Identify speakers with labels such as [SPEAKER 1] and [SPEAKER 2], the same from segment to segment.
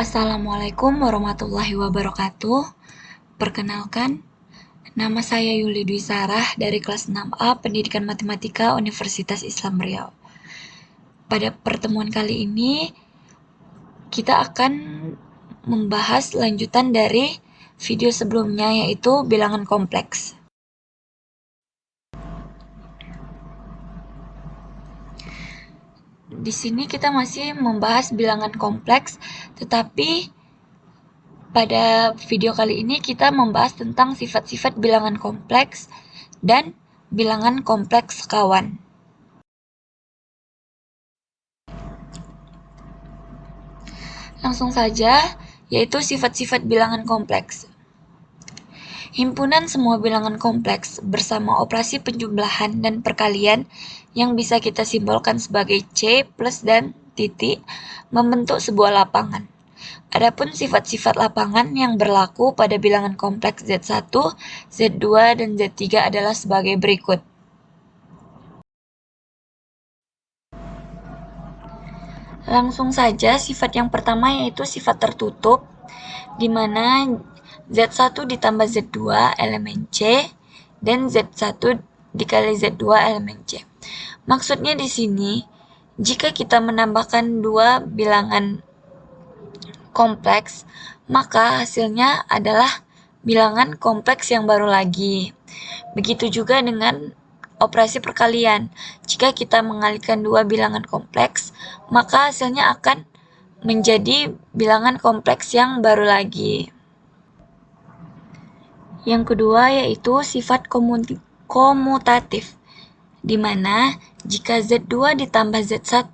[SPEAKER 1] Assalamualaikum warahmatullahi wabarakatuh. Perkenalkan, nama saya Yuli Dwi Sarah dari kelas 6A Pendidikan Matematika Universitas Islam Riau. Pada pertemuan kali ini, kita akan membahas lanjutan dari video sebelumnya, yaitu bilangan kompleks. Di sini kita masih membahas bilangan kompleks, tetapi pada video kali ini kita membahas tentang sifat-sifat bilangan kompleks dan bilangan kompleks sekawan. Langsung saja, yaitu sifat-sifat bilangan kompleks. Himpunan semua bilangan kompleks bersama operasi penjumlahan dan perkalian yang bisa kita simbolkan sebagai C, plus, dan titik membentuk sebuah lapangan. Adapun sifat-sifat lapangan yang berlaku pada bilangan kompleks Z1, Z2, dan Z3 adalah sebagai berikut. Langsung saja, sifat yang pertama yaitu sifat tertutup, di mana Z1 ditambah Z2 elemen C, dan Z1 dikali Z2 elemen C. Maksudnya di sini, jika kita menambahkan dua bilangan kompleks, maka hasilnya adalah bilangan kompleks yang baru lagi. Begitu juga dengan operasi perkalian. Jika kita mengalihkan dua bilangan kompleks, maka hasilnya akan menjadi bilangan kompleks yang baru lagi. Yang kedua yaitu sifat komutatif, di mana jika Z2 ditambah Z1,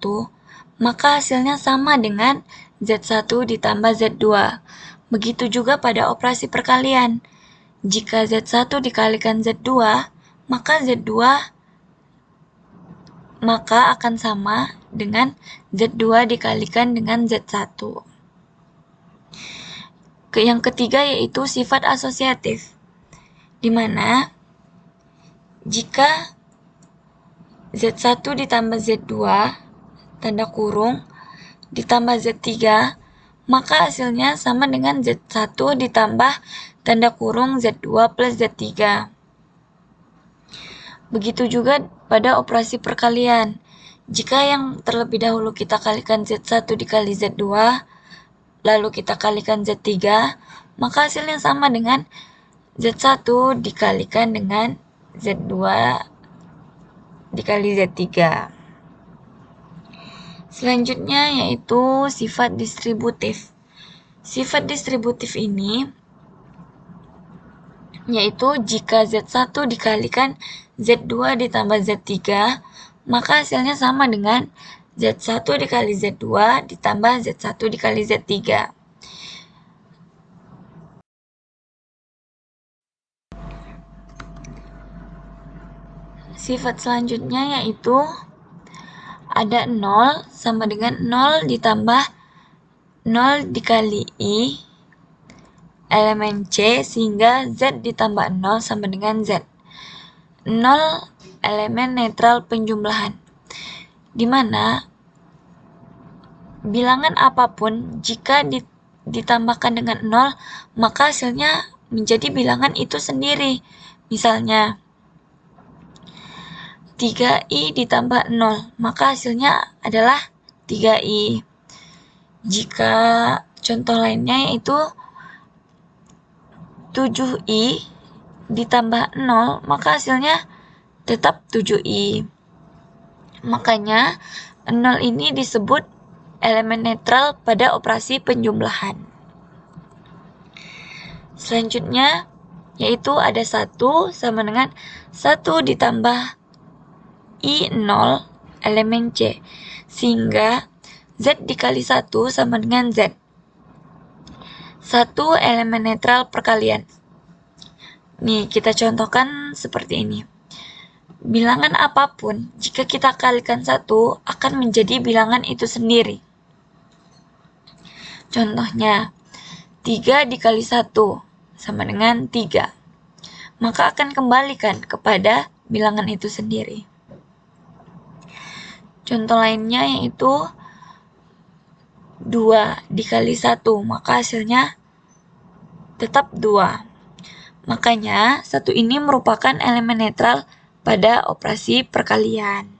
[SPEAKER 1] maka hasilnya sama dengan Z1 ditambah Z2. Begitu juga pada operasi perkalian. Jika Z1 dikalikan Z2, maka Z2 akan sama dengan Z2 dikalikan dengan Z1. Yang ketiga yaitu sifat asosiatif, di mana jika Z1 ditambah Z2 tanda kurung ditambah Z3, maka hasilnya sama dengan Z1 ditambah tanda kurung Z2 plus Z3. Begitu juga pada operasi perkalian. Jika yang terlebih dahulu kita kalikan Z1 dikali Z2, lalu kita kalikan Z3, maka hasilnya sama dengan Z1 dikalikan dengan Z2 dikali Z3. Selanjutnya yaitu sifat distributif. Sifat distributif ini yaitu jika Z1 dikalikan Z2 ditambah Z3, maka hasilnya sama dengan Z1 dikali Z2 ditambah Z1 dikali Z3. Sifat selanjutnya yaitu ada 0 sama dengan 0 ditambah 0 dikali I elemen C, sehingga Z ditambah 0 sama dengan Z. 0 elemen netral penjumlahan, di mana bilangan apapun jika ditambahkan dengan 0, maka hasilnya menjadi bilangan itu sendiri. Misalnya 3I ditambah 0, maka hasilnya adalah 3I. Jika contoh lainnya yaitu 7I ditambah 0, maka hasilnya tetap 7I. Makanya 0 ini disebut elemen netral pada operasi penjumlahan. Selanjutnya yaitu ada 1 sama dengan 1 ditambah I0 elemen C, sehingga Z dikali 1 sama dengan Z. 1 elemen netral perkalian. Nih, kita contohkan seperti ini. Bilangan apapun, jika kita kalikan 1, akan menjadi bilangan itu sendiri. Contohnya, 3 dikali 1 sama dengan 3. Maka akan kembalikan kepada bilangan itu sendiri. Contoh lainnya yaitu 2 dikali 1, maka hasilnya tetap 2. Makanya 1 ini merupakan elemen netral pada operasi perkalian.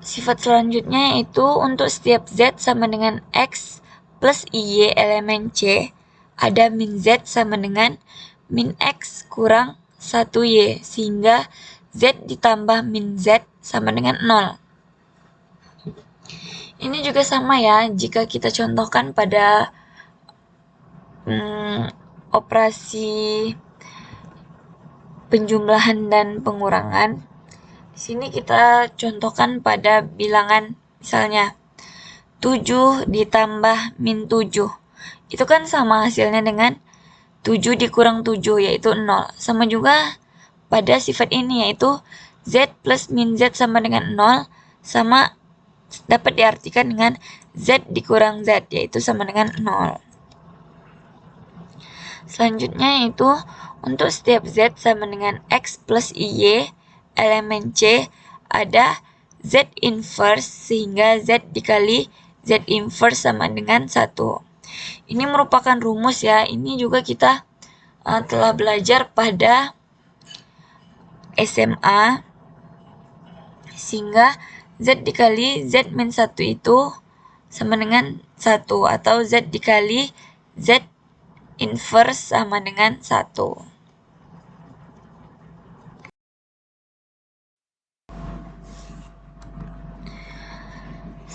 [SPEAKER 1] Sifat selanjutnya yaitu untuk setiap Z sama dengan X plus IY elemen C, ada min Z sama dengan min X kurang 1Y, sehingga Z ditambah min Z sama dengan 0. Ini juga sama ya, jika kita contohkan pada operasi penjumlahan dan pengurangan. Di sini kita contohkan pada bilangan misalnya 7 ditambah min 7. Itu kan sama hasilnya dengan 7 dikurang 7, yaitu 0. Sama juga pada sifat ini, yaitu Z plus min Z sama dengan 0, sama dapat diartikan dengan Z dikurang Z, yaitu sama dengan 0. Selanjutnya yaitu untuk setiap Z sama dengan X plus IY elemen C, ada Z inverse, sehingga Z dikali Z inverse sama dengan 1. Ini merupakan rumus ya, ini juga kita telah belajar pada SMA, sehingga Z dikali Z min 1 itu sama dengan 1, atau Z dikali Z inverse sama dengan 1.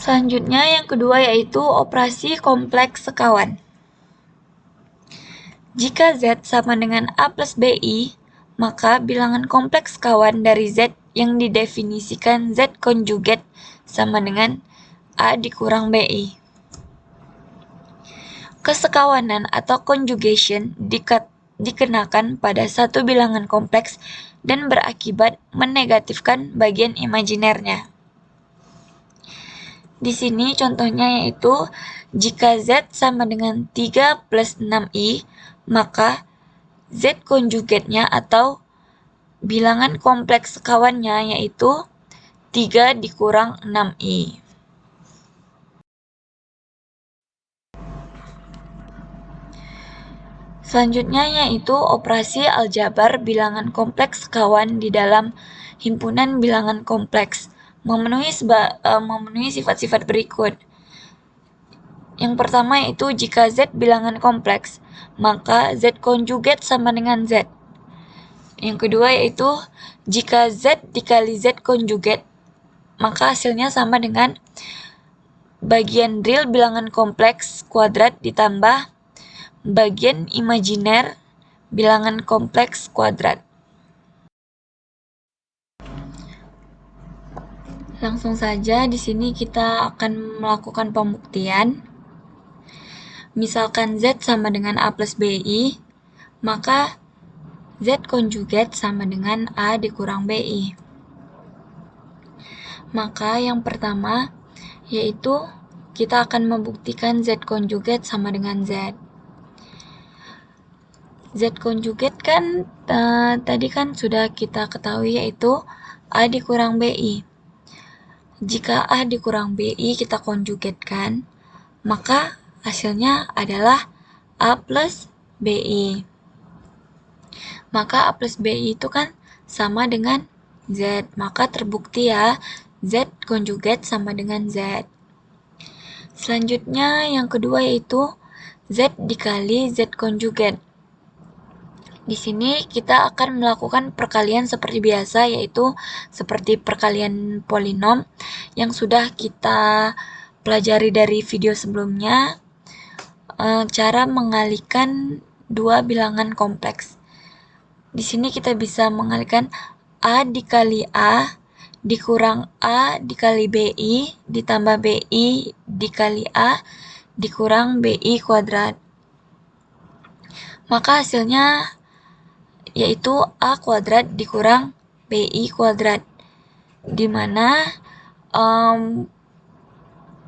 [SPEAKER 1] Selanjutnya yang kedua yaitu operasi kompleks sekawan. Jika Z sama dengan A plus BI, maka bilangan kompleks sekawan dari Z yang didefinisikan Z konjugat sama dengan A dikurang BI. Kesekawanan atau conjugation dikenakan pada satu bilangan kompleks dan berakibat menegatifkan bagian imajinernya. Di sini contohnya yaitu jika Z sama dengan 3 plus 6I, maka Z konjugatnya atau bilangan kompleks sekawannya yaitu 3 dikurang 6I. Selanjutnya yaitu operasi aljabar bilangan kompleks sekawan di dalam himpunan bilangan kompleks, memenuhi sifat-sifat berikut. Yang pertama yaitu jika Z bilangan kompleks, maka Z konjugat sama dengan Z. Yang kedua yaitu jika Z dikali Z konjugat, maka hasilnya sama dengan bagian real bilangan kompleks kuadrat ditambah bagian imajiner bilangan kompleks kuadrat. Langsung saja di sini kita akan melakukan pembuktian. Misalkan Z sama dengan A plus BI, maka Z konjugat sama dengan A dikurang BI. Maka yang pertama yaitu kita akan membuktikan Z konjugat sama dengan Z. Z konjugat kan tadi kan sudah kita ketahui yaitu A dikurang BI. Jika A dikurang BI kita konjugatkan, maka hasilnya adalah A plus BI. Maka A plus BI itu kan sama dengan Z, maka terbukti ya Z konjugat sama dengan Z. Selanjutnya yang kedua yaitu Z dikali Z konjugat. Di sini kita akan melakukan perkalian seperti biasa, yaitu seperti perkalian polinom yang sudah kita pelajari dari video sebelumnya, cara mengalihkan dua bilangan kompleks. Di sini kita bisa mengalihkan A dikali A dikurang A dikali BI ditambah BI dikali A dikurang BI kuadrat. Maka hasilnya yaitu A kuadrat dikurang BI kuadrat, di mana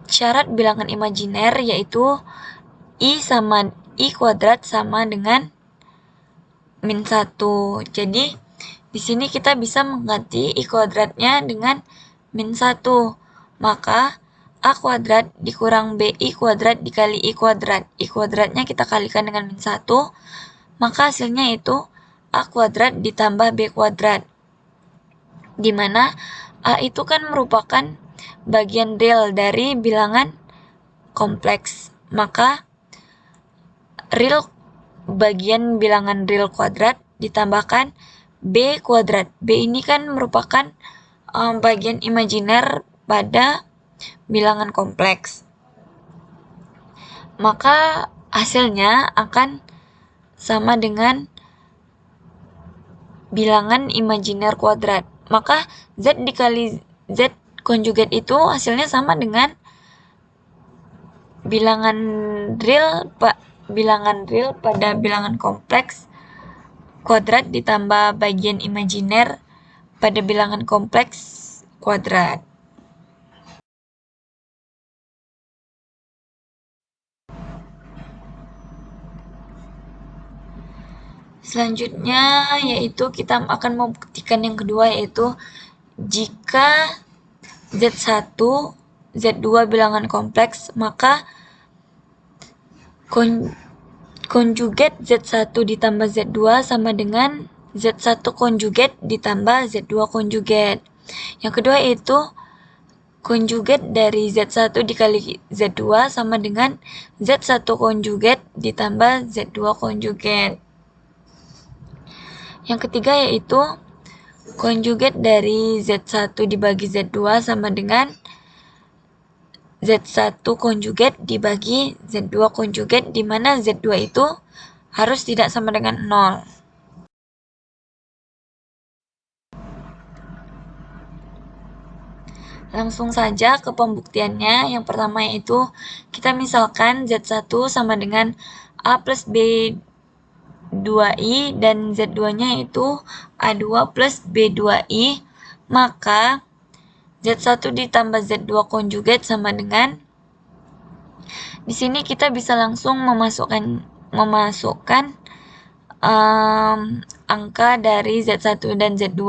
[SPEAKER 1] syarat bilangan imajiner yaitu I kuadrat sama dengan min 1. Jadi di sini kita bisa mengganti I kuadratnya dengan min 1. Maka A kuadrat dikurang BI kuadrat dikali I kuadrat. I kuadratnya kita kalikan dengan min 1. Maka hasilnya itu A kuadrat ditambah B kuadrat. Dimana A itu kan merupakan bagian real dari bilangan kompleks. Maka real bagian bilangan real kuadrat ditambahkan B kuadrat. B ini kan merupakan bagian imajiner pada bilangan kompleks. Maka hasilnya akan sama dengan bilangan imajiner kuadrat. Maka Z dikali Z konjugat itu hasilnya sama dengan bilangan real pada bilangan kompleks kuadrat ditambah bagian imajiner pada bilangan kompleks kuadrat. Selanjutnya yaitu kita akan membuktikan yang kedua, yaitu jika Z1, Z2 bilangan kompleks, maka konjugat Z1 ditambah Z2 sama dengan Z1 konjugat ditambah Z2 konjugat. Yang kedua yaitu konjugat dari Z1 dikali Z2 sama dengan Z1 konjugat ditambah Z2 konjugat. Yang ketiga yaitu konjugat dari Z1 dibagi Z2 sama dengan Z1 konjugat dibagi Z2 konjugat, di mana Z2 itu harus tidak sama dengan 0. Langsung saja ke pembuktiannya. Yang pertama yaitu kita misalkan Z1 sama dengan A plus B2I dan Z2-nya itu A2 plus B2I, maka Z1 ditambah Z2 konjugat sama dengan, di sini kita bisa langsung memasukkan angka dari Z1 dan Z2.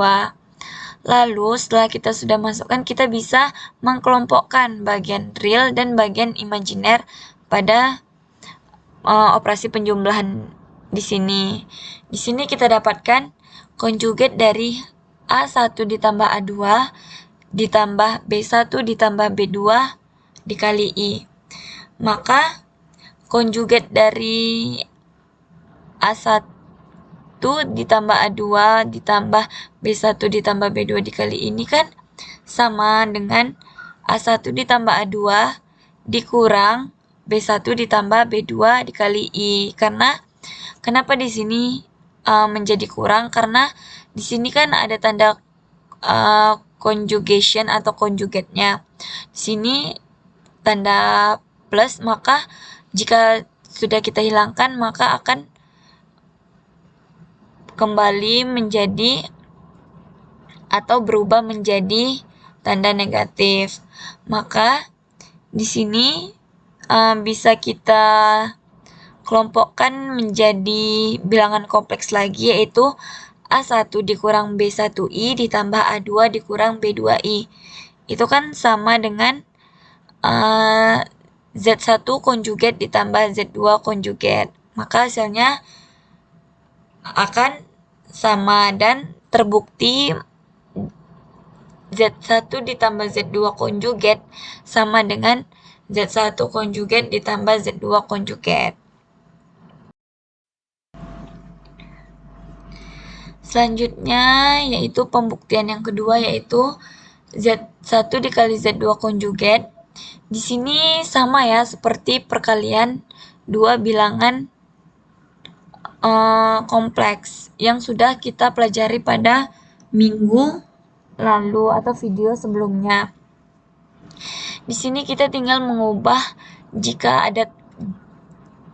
[SPEAKER 1] Lalu setelah kita sudah masukkan, kita bisa mengkelompokkan bagian real dan bagian imajiner pada operasi penjumlahan di sini. Di sini kita dapatkan konjugat dari A1 ditambah A2 ditambah B1 ditambah B2 dikali I. Maka konjugat dari A1 ditambah A2 ditambah B1 ditambah B2 dikali ini kan sama dengan A1 ditambah A2 dikurang B1 ditambah B2 dikali I. Karena kenapa di sini menjadi kurang? Karena di sini kan ada tanda conjugation atau konjugatnya. Di sini tanda plus, maka jika sudah kita hilangkan maka akan kembali menjadi atau berubah menjadi tanda negatif. Maka di sini bisa kita kelompokkan menjadi bilangan kompleks lagi, yaitu A1 dikurang B1I ditambah A2 dikurang B2I. Itu kan sama dengan Z1 konjugat ditambah Z2 konjugat. Maka hasilnya akan sama dan terbukti Z1 ditambah Z2 konjugat sama dengan Z1 konjugat ditambah Z2 konjugat. Selanjutnya yaitu pembuktian yang kedua, yaitu Z1 dikali Z2 konjugat. Di sini sama ya seperti perkalian dua bilangan kompleks yang sudah kita pelajari pada minggu lalu atau video sebelumnya. Di sini kita tinggal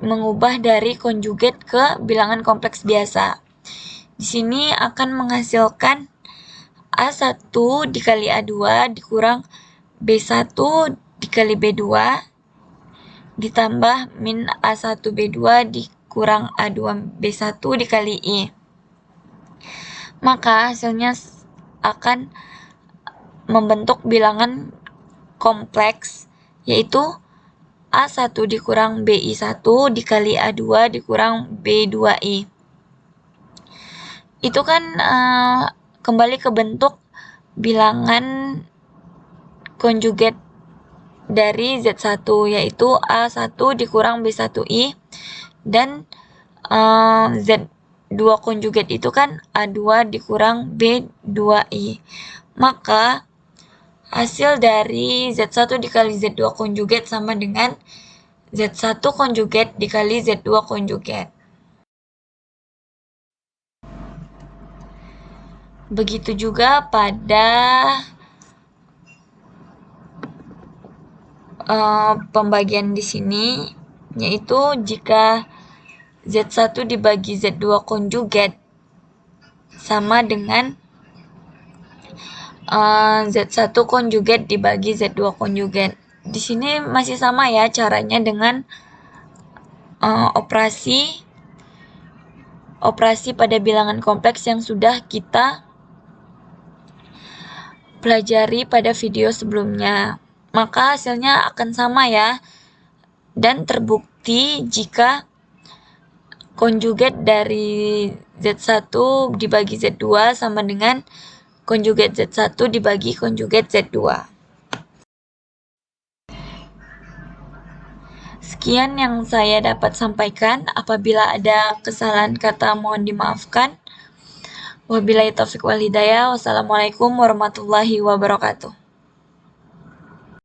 [SPEAKER 1] mengubah dari konjugat ke bilangan kompleks biasa. Di sini akan menghasilkan A1 dikali A2 dikurang B1 dikali B2 ditambah min A1 B2 dikurang A2 B1 dikali I. Maka hasilnya akan membentuk bilangan kompleks, yaitu A1 dikurang BI1 dikali A2 dikurang B2I. Itu kan kembali ke bentuk bilangan konjugat dari Z1, yaitu A1 dikurang B1I, dan Z2 konjugat itu kan A2 dikurang B2I. Maka hasil dari Z1 dikali Z2 konjugat sama dengan Z1 konjugat dikali Z2 konjugat. Begitu juga pada pembagian di sini, yaitu jika Z1 dibagi Z2 konjugat sama dengan Z1 konjugat dibagi Z2 konjugat. Di sini masih sama ya caranya dengan operasi pada bilangan kompleks yang sudah kita pelajari pada video sebelumnya. Maka hasilnya akan sama ya. Dan terbukti jika konjugat dari Z1 dibagi Z2 sama dengan konjugat Z1 dibagi konjugat Z2. Sekian yang saya dapat sampaikan. Apabila ada kesalahan kata mohon dimaafkan. Wabillahi taufiq wal hidayah. Wassalamualaikum warahmatullahi wabarakatuh.